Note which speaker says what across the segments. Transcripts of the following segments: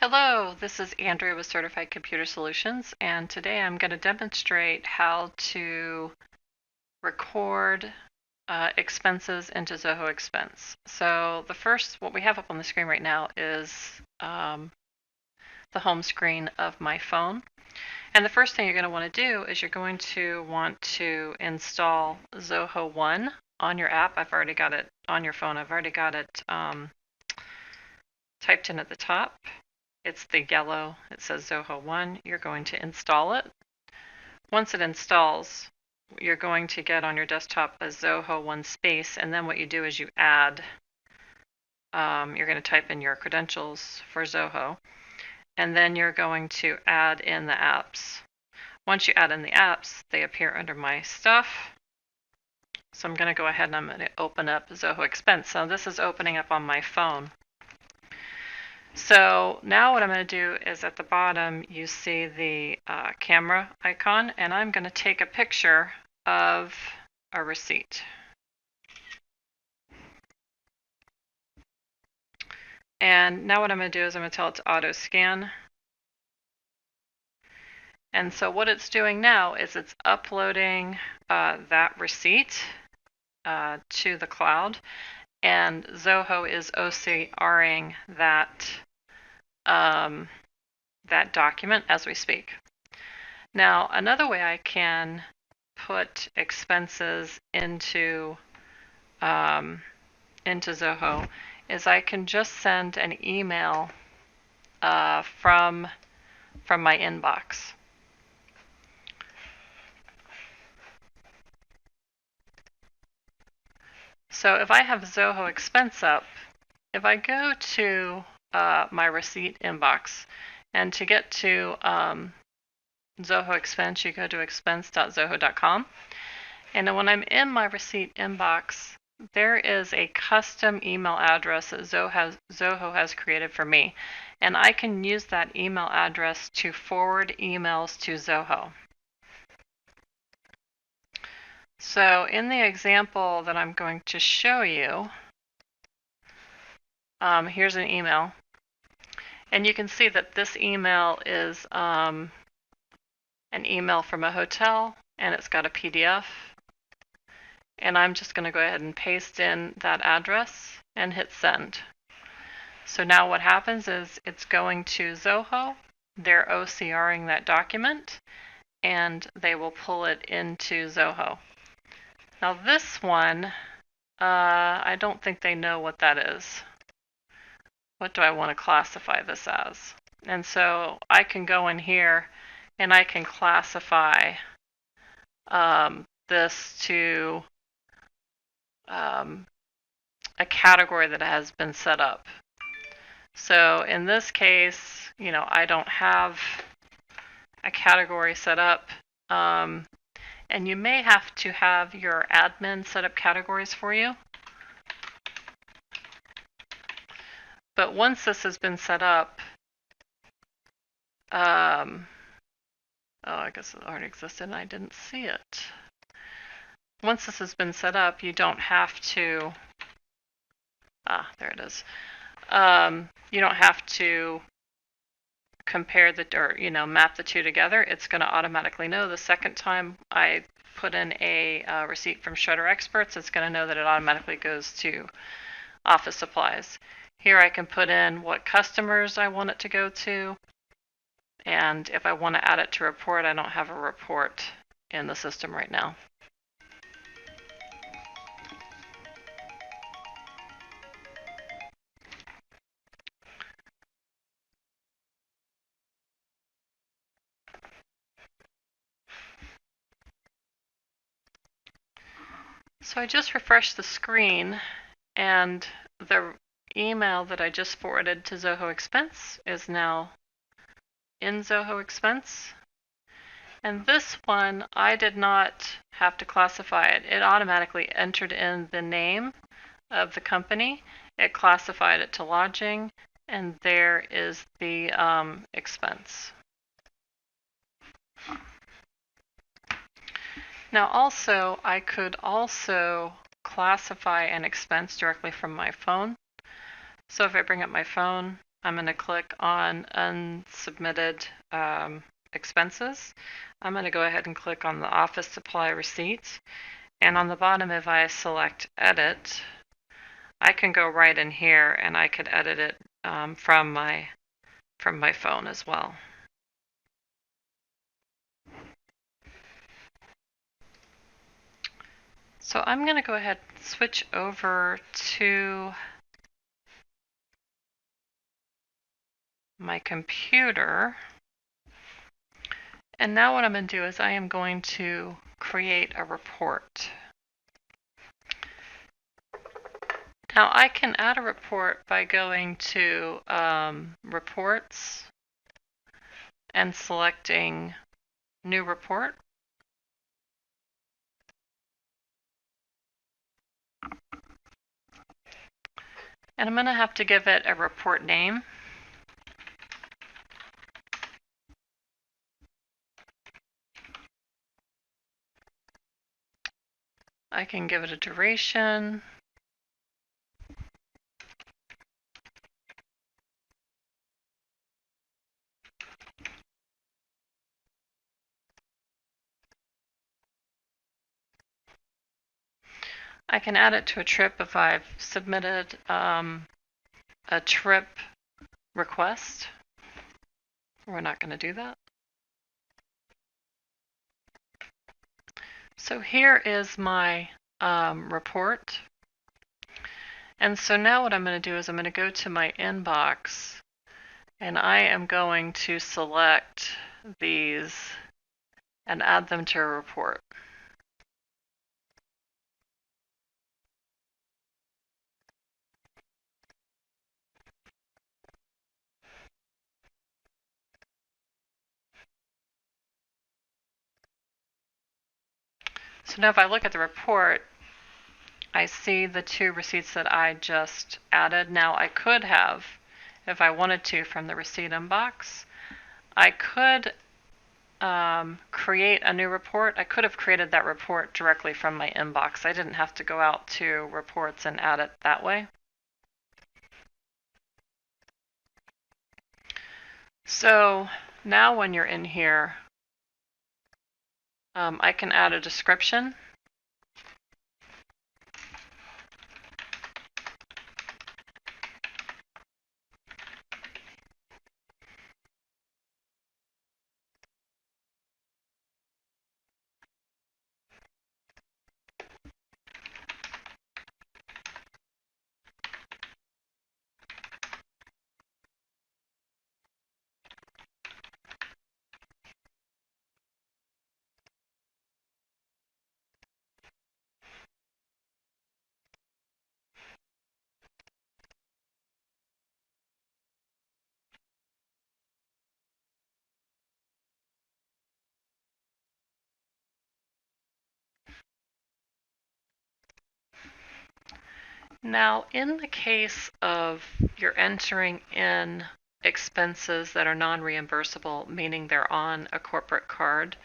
Speaker 1: Hello, this is Andrea with Certified Computer Solutions, and today I'm going to demonstrate how to record expenses into Zoho Expense. So what we have up on the screen right now is the home screen of my phone. And the first thing you're going to want to do is you're going to want to install Zoho One on your app. I've already got it on your phone. I've already got it typed in at the top. It's the yellow, it says Zoho One. You're going to install it. Once it installs, you're going to get on your desktop a Zoho One space, and then what you do is you add, you're going to type in your credentials for Zoho, and then you're going to add in the apps. Once you add in the apps, they appear under my stuff. So I'm going to go ahead and I'm going to open up Zoho Expense. So this is opening up on my phone. So now what I'm going to do is at the bottom you see the camera icon, and I'm going to take a picture of a receipt. And now what I'm going to do is I'm going to tell it to auto scan. And so what it's doing now is it's uploading that receipt to the cloud, and Zoho is OCRing that that document as we speak. Now, another way I can put expenses into Zoho is I can just send an email from my inbox. So if I have Zoho Expense up, if I go to my receipt inbox, and to get to Zoho Expense, you go to expense.zoho.com. And then when I'm in my receipt inbox, there is a custom email address that Zoho has created for me. And I can use that email address to forward emails to Zoho. So in the example that I'm going to show you, here's an email. And you can see that this email is an email from a hotel, and it's got a PDF. And I'm just going to go ahead and paste in that address and hit send. So now what happens is it's going to Zoho, they're OCRing that document, and they will pull it into Zoho. Now this one, I don't think they know what that is. What do I want to classify this as? And so I can go in here and I can classify this to a category that has been set up. So in this case, I don't have a category set up, and you may have to have your admin set up categories for you. But once this has been set up, oh, I guess it already existed and I didn't see it. Once this has been set up, you don't have to, there it is. You don't have to compare map the two together. It's going to automatically know the second time I put in a receipt from Shredder Experts, it's going to know that it automatically goes to office supplies. Here I can put in what customers I want it to go to, and if I want to add it to report, I don't have a report in the system right now. So I just refreshed the screen, and the email that I just forwarded to Zoho Expense is now in Zoho Expense. And this one, I did not have to classify it. It automatically entered in the name of the company. It classified it to lodging, and there is the expense. Now also, I could also classify an expense directly from my phone. So if I bring up my phone, I'm going to click on unsubmitted expenses. I'm going to go ahead and click on the office supply receipts. And on the bottom, if I select edit, I can go right in here and I could edit it from my phone as well. So I'm going to go ahead and switch over to my computer. And now what I'm going to do is I am going to create a report. Now I can add a report by going to reports and selecting new report. And I'm going to have to give it a report name. I can give it a duration. I can add it to a trip if I've submitted a trip request. We're not going to do that. So here is my report. And so now what I'm going to do is I'm going to go to my inbox and I am going to select these and add them to a report. So now if I look at the report, I see the 2 receipts that I just added. Now I could have, if I wanted to, from the receipt inbox, I could create a new report. I could have created that report directly from my inbox. I didn't have to go out to reports and add it that way. So now when you're in here, I can add a description. Now, in the case of you're entering in expenses that are non-reimbursable, meaning they're on a corporate card,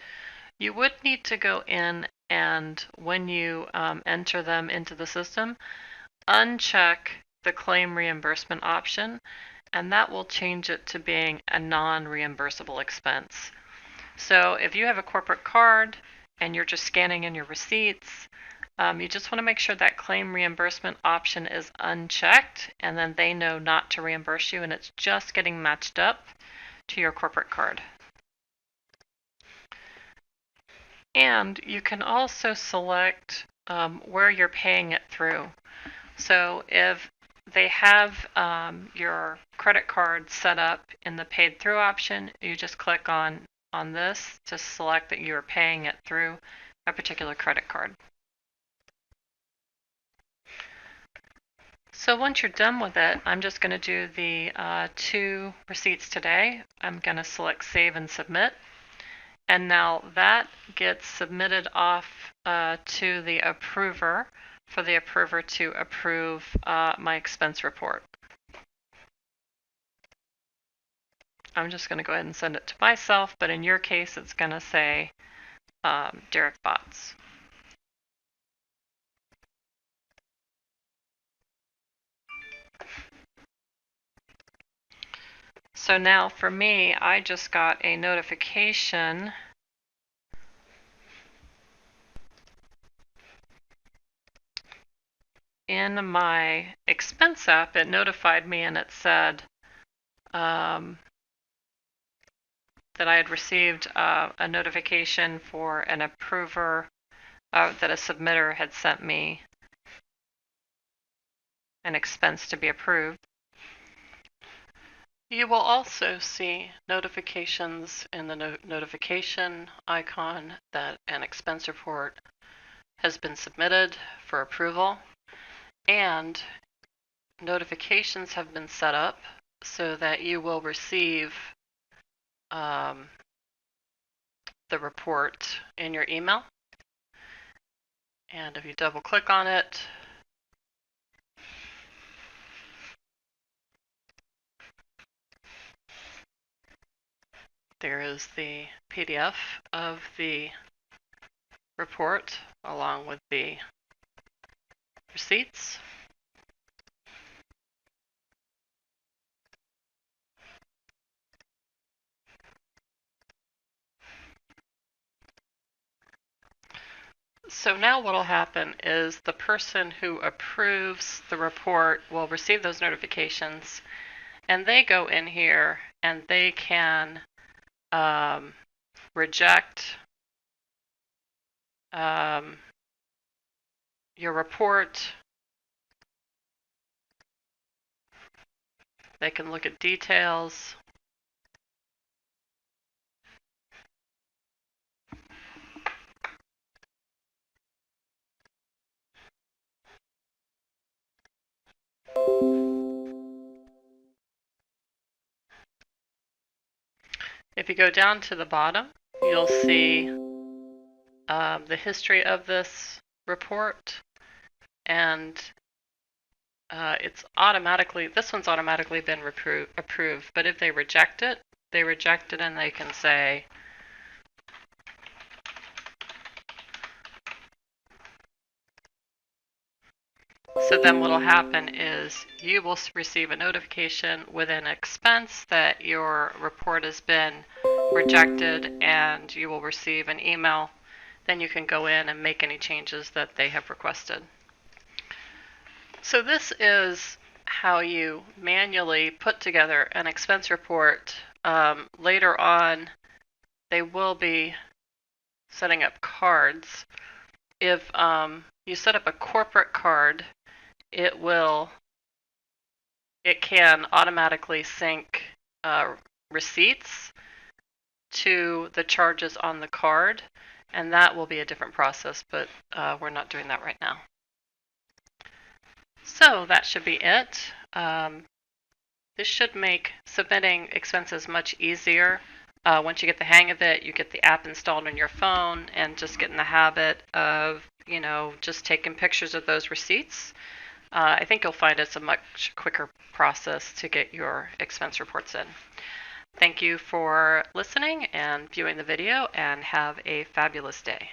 Speaker 1: you would need to go in and when you enter them into the system, uncheck the claim reimbursement option, and that will change it to being a non-reimbursable expense. So if you have a corporate card and you're just scanning in your receipts, you just want to make sure that claim reimbursement option is unchecked, and then they know not to reimburse you, and it's just getting matched up to your corporate card. And you can also select where you're paying it through. So if they have your credit card set up in the paid through option, you just click on this to select that you're paying it through a particular credit card. So once you're done with it, I'm just going to do the 2 receipts today. I'm going to select Save and Submit. And now that gets submitted off to the approver for the approver to approve my expense report. I'm just going to go ahead and send it to myself, but in your case, it's going to say Derek Bots. So now for me, I just got a notification in my expense app. It notified me and it said that I had received a notification for an approver, that a submitter had sent me an expense to be approved. You will also see notifications in the notification icon that an expense report has been submitted for approval, and notifications have been set up so that you will receive the report in your email. And if you double click on it, there is the PDF of the report along with the receipts. So now what will happen is the person who approves the report will receive those notifications, and they go in here and they can reject your report. They can look at details. If you go down to the bottom, you'll see the history of this report, and this one's automatically been approved, but if they reject it, and they can say, so then what'll happen is you will receive a notification with an expense that your report has been rejected, and you will receive an email. Then you can go in and make any changes that they have requested. So this is how you manually put together an expense report. Later on, they will be setting up cards. If you set up a corporate card, it can automatically sync receipts to the charges on the card, and that will be a different process, but we're not doing that right now. So that should be it. This should make submitting expenses much easier. Once you get the hang of it, you get the app installed on your phone and just get in the habit of, just taking pictures of those receipts. I think you'll find it's a much quicker process to get your expense reports in. Thank you for listening and viewing the video, and have a fabulous day.